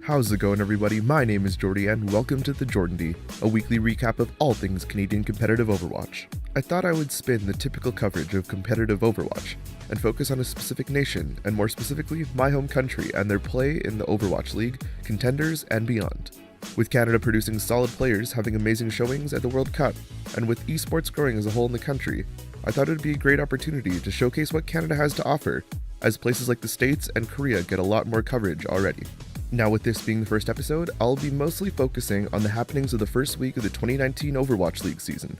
How's it going, everybody? My name is Jordy and welcome to the Jordan D, a weekly recap of all things Canadian competitive Overwatch. I thought I would spin the typical coverage of competitive Overwatch and focus on a specific nation, and more specifically, my home country and their play in the Overwatch League, Contenders, and beyond. With Canada producing solid players having amazing showings at the World Cup, and with esports growing as a whole in the country, I thought it would be a great opportunity to showcase what Canada has to offer, as places like the States and Korea get a lot more coverage already. Now, with this being the first episode, I'll be mostly focusing on the happenings of the first week of the 2019 Overwatch League season.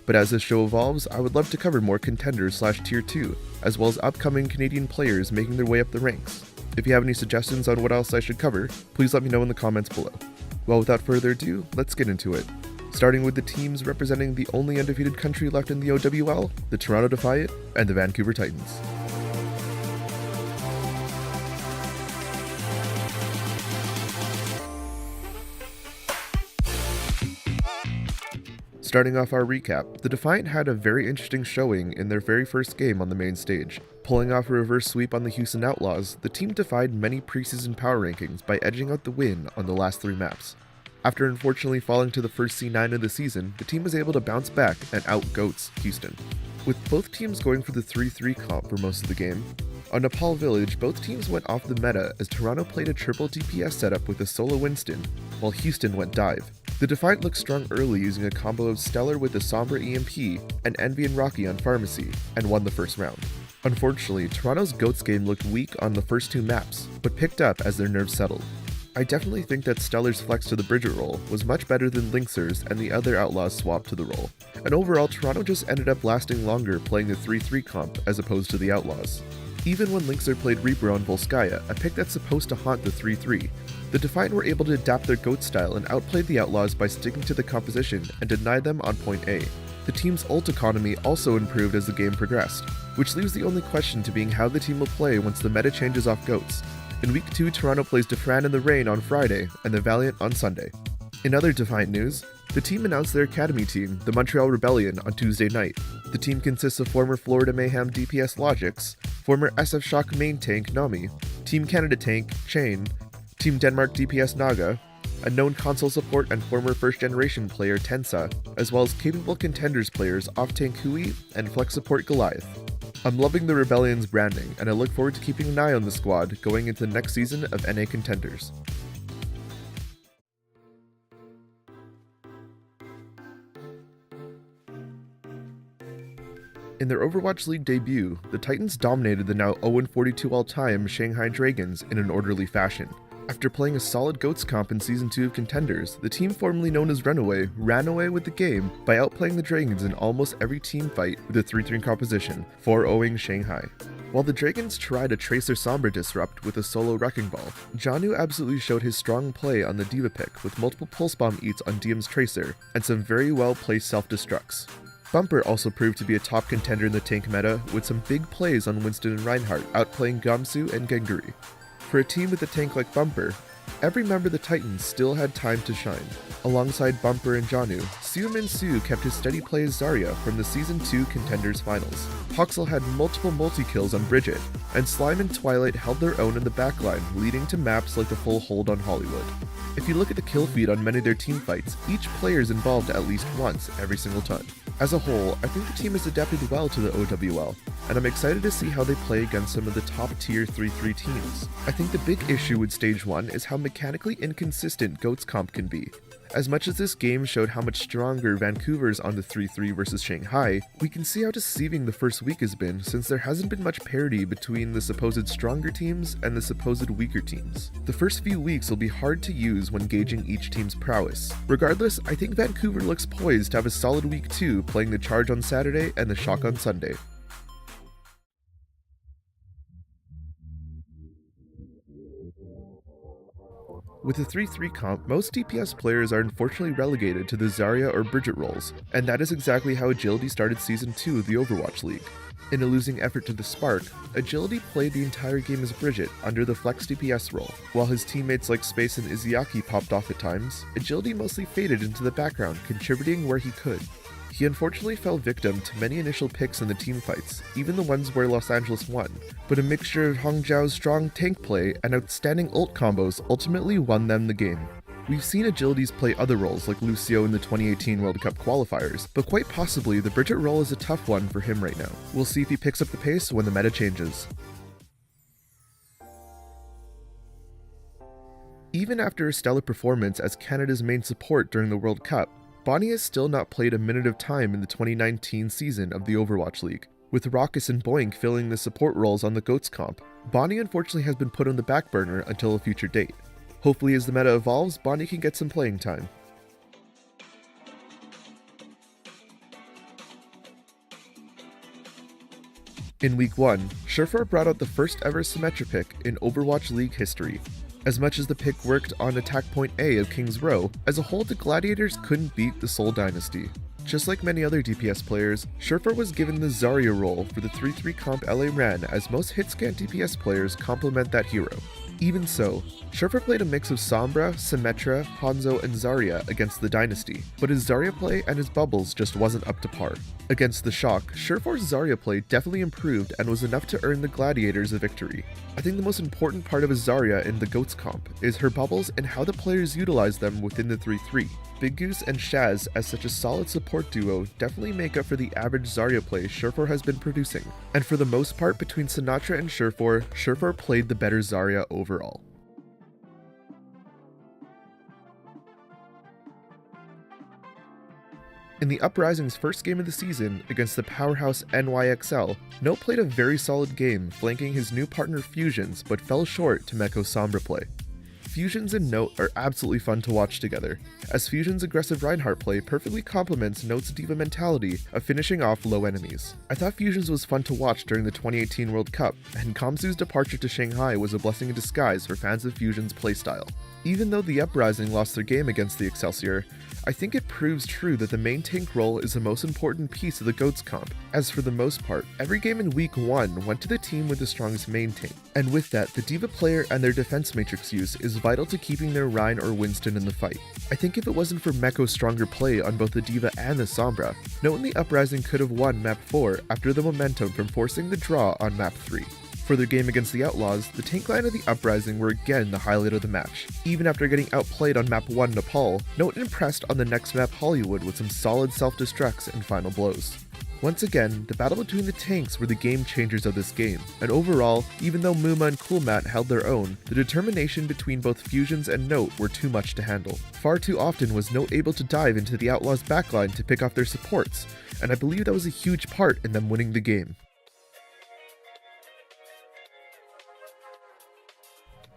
But as this show evolves, I would love to cover more Contenders/Tier 2, as well as upcoming Canadian players making their way up the ranks. If you have any suggestions on what else I should cover, please let me know in the comments below. Well, without further ado, let's get into it. Starting with the teams representing the only undefeated country left in the OWL, the Toronto Defiant, and the Vancouver Titans. Starting off our recap, the Defiant had a very interesting showing in their very first game on the main stage. Pulling off a reverse sweep on the Houston Outlaws, the team defied many preseason power rankings by edging out the win on the last 3 maps. After unfortunately falling to the first C9 of the season, the team was able to bounce back and out-GOATs Houston. With both teams going for the 3-3 comp for most of the game, on Nepal Village, both teams went off the meta as Toronto played a triple DPS setup with a solo Winston, while Houston went dive. The Defiant looked strong early using a combo of Stellar with the Sombra EMP and Envy and Rocky on Pharmacy, and won the first round. Unfortunately, Toronto's GOATs game looked weak on the first 2 maps, but picked up as their nerves settled. I definitely think that Stellar's flex to the Bridget role was much better than Lynxer's and the other Outlaws swap to the role, and overall Toronto just ended up lasting longer playing the 3-3 comp as opposed to the Outlaws. Even when Lynxer played Reaper on Volskaya, a pick that's supposed to haunt the 3-3, the Defiant were able to adapt their GOAT style and outplayed the Outlaws by sticking to the composition and denied them on point A. The team's ult economy also improved as the game progressed, which leaves the only question to being how the team will play once the meta changes off GOATs. In Week 2, Toronto plays Defran in the Rain on Friday and the Valiant on Sunday. In other Defiant news, the team announced their academy team, the Montreal Rebellion, on Tuesday night. The team consists of former Florida Mayhem DPS Logix, former SF Shock main tank Nami, Team Canada tank Chain, Team Denmark DPS Naga, a known console support and former first-generation player Tensa, as well as capable Contenders players off-tank Hui and flex support Goliath. I'm loving the Rebellion's branding, and I look forward to keeping an eye on the squad going into the next season of NA Contenders. In their Overwatch League debut, the Titans dominated the now 0-42 all-time Shanghai Dragons in an orderly fashion. After playing a solid GOATs comp in Season 2 of Contenders, the team formerly known as Runaway ran away with the game by outplaying the Dragons in almost every team fight with a 3-3 composition, 4-0ing Shanghai. While the Dragons tried to trace their Sombra disrupt with a solo Wrecking Ball, Janu absolutely showed his strong play on the D.Va pick with multiple Pulse Bomb eats on DM's Tracer and some very well placed self-destructs. Bumper also proved to be a top contender in the tank meta with some big plays on Winston and Reinhardt outplaying Gamsu and Genguri. For a team with a tank like Bumper, every member of the Titans still had time to shine. Alongside Bumper and Janu, Seomin Su kept his steady play as Zarya from the Season 2 Contenders finals. Huxel had multiple multi-kills on Bridget, and Slime and Twilight held their own in the backline, leading to maps like the full hold on Hollywood. If you look at the kill feed on many of their team fights, each player is involved at least once every single time. As a whole, I think the team has adapted well to the OWL, and I'm excited to see how they play against some of the top tier 3-3 teams. I think the big issue with Stage 1 is how mechanically inconsistent GOATs comp can be. As much as this game showed how much stronger Vancouver is on the 3-3 versus Shanghai, we can see how deceiving the first week has been since there hasn't been much parity between the supposed stronger teams and the supposed weaker teams. The first few weeks will be hard to use when gauging each team's prowess. Regardless, I think Vancouver looks poised to have a solid week 2 playing the Charge on Saturday and the Shock on Sunday. With the 3-3 comp, most DPS players are unfortunately relegated to the Zarya or Bridget roles, and that is exactly how Agility started Season 2 of the Overwatch League. In a losing effort to the Spark, Agility played the entire game as Bridget under the Flex DPS role. While his teammates like Space and Izayaki popped off at times, Agility mostly faded into the background, contributing where he could. he unfortunately fell victim to many initial picks in the team fights, even the ones where Los Angeles won, but a mixture of Hongjiao's strong tank play and outstanding ult combos ultimately won them the game. We've seen agilities play other roles like Lucio in the 2018 World Cup qualifiers, but quite possibly the Bridget role is a tough one for him right now. We'll see if he picks up the pace when the meta changes. Even after a stellar performance as Canada's main support during the World Cup, Bonnie has still not played a minute of time in the 2019 season of the Overwatch League. With Raucus and Boink filling the support roles on the GOATS comp, Bonnie unfortunately has been put on the back burner until a future date. Hopefully as the meta evolves, Bonnie can get some playing time. In Week 1, Surefour brought out the first ever Symmetra pick in Overwatch League history. As much as the pick worked on attack point A of King's Row, as a whole the Gladiators couldn't beat the Seoul Dynasty. Just like many other DPS players, Surefour was given the Zarya role for the 3-3 comp LA ran, as most hit-scan DPS players complement that hero. Even so, Surefour played a mix of Sombra, Symmetra, Hanzo, and Zarya against the Dynasty, but his Zarya play and his bubbles just wasn't up to par. Against the Shock, Surefour's Zarya play definitely improved and was enough to earn the Gladiators a victory. I think the most important part of a Zarya in the GOATS comp is her bubbles and how the players utilize them within the 3-3. Big Goose and Shaz as such a solid support duo definitely make up for the average Zarya play Surefour has been producing, and for the most part between Sinatraa and Surefour played the better Zarya overall. In the Uprising's first game of the season against the powerhouse NYXL, Note played a very solid game flanking his new partner Fusions but fell short to Meko's Sombra play. Fusions and Note are absolutely fun to watch together, as Fusions' aggressive Reinhardt play perfectly complements Note's diva mentality of finishing off low enemies. I thought Fusions was fun to watch during the 2018 World Cup, and Kamsu's departure to Shanghai was a blessing in disguise for fans of Fusions' playstyle. Even though the Uprising lost their game against the Excelsior, I think it proves true that the main tank role is the most important piece of the GOATS comp, as for the most part, every game in Week 1 went to the team with the strongest main tank. And with that, the diva player and their defense matrix use is vital to keeping their Rein or Winston in the fight. I think if it wasn't for Meko's stronger play on both the diva and the Sombra, Note and the Uprising could have won Map 4 after the momentum from forcing the draw on Map 3. For their game against the Outlaws, the tank line of the Uprising were again the highlight of the match. Even after getting outplayed on Map 1 Nepal, Note impressed on the next map Hollywood with some solid self-destructs and final blows. Once again, the battle between the tanks were the game changers of this game, and overall, even though Muma and Coolmat held their own, the determination between both Fusions and Note were too much to handle. Far too often was Note able to dive into the Outlaws' backline to pick off their supports, and I believe that was a huge part in them winning the game.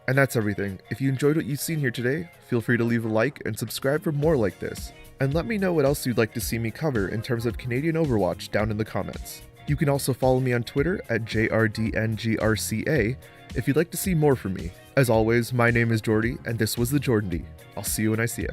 And that's everything. If you enjoyed what you've seen here today, feel free to leave a like and subscribe for more like this. And let me know what else you'd like to see me cover in terms of Canadian Overwatch down in the comments. You can also follow me on Twitter at JRDNGRCA if you'd like to see more from me. As always, my name is Jordy, and this was The Jordandy. I'll see you when I see ya.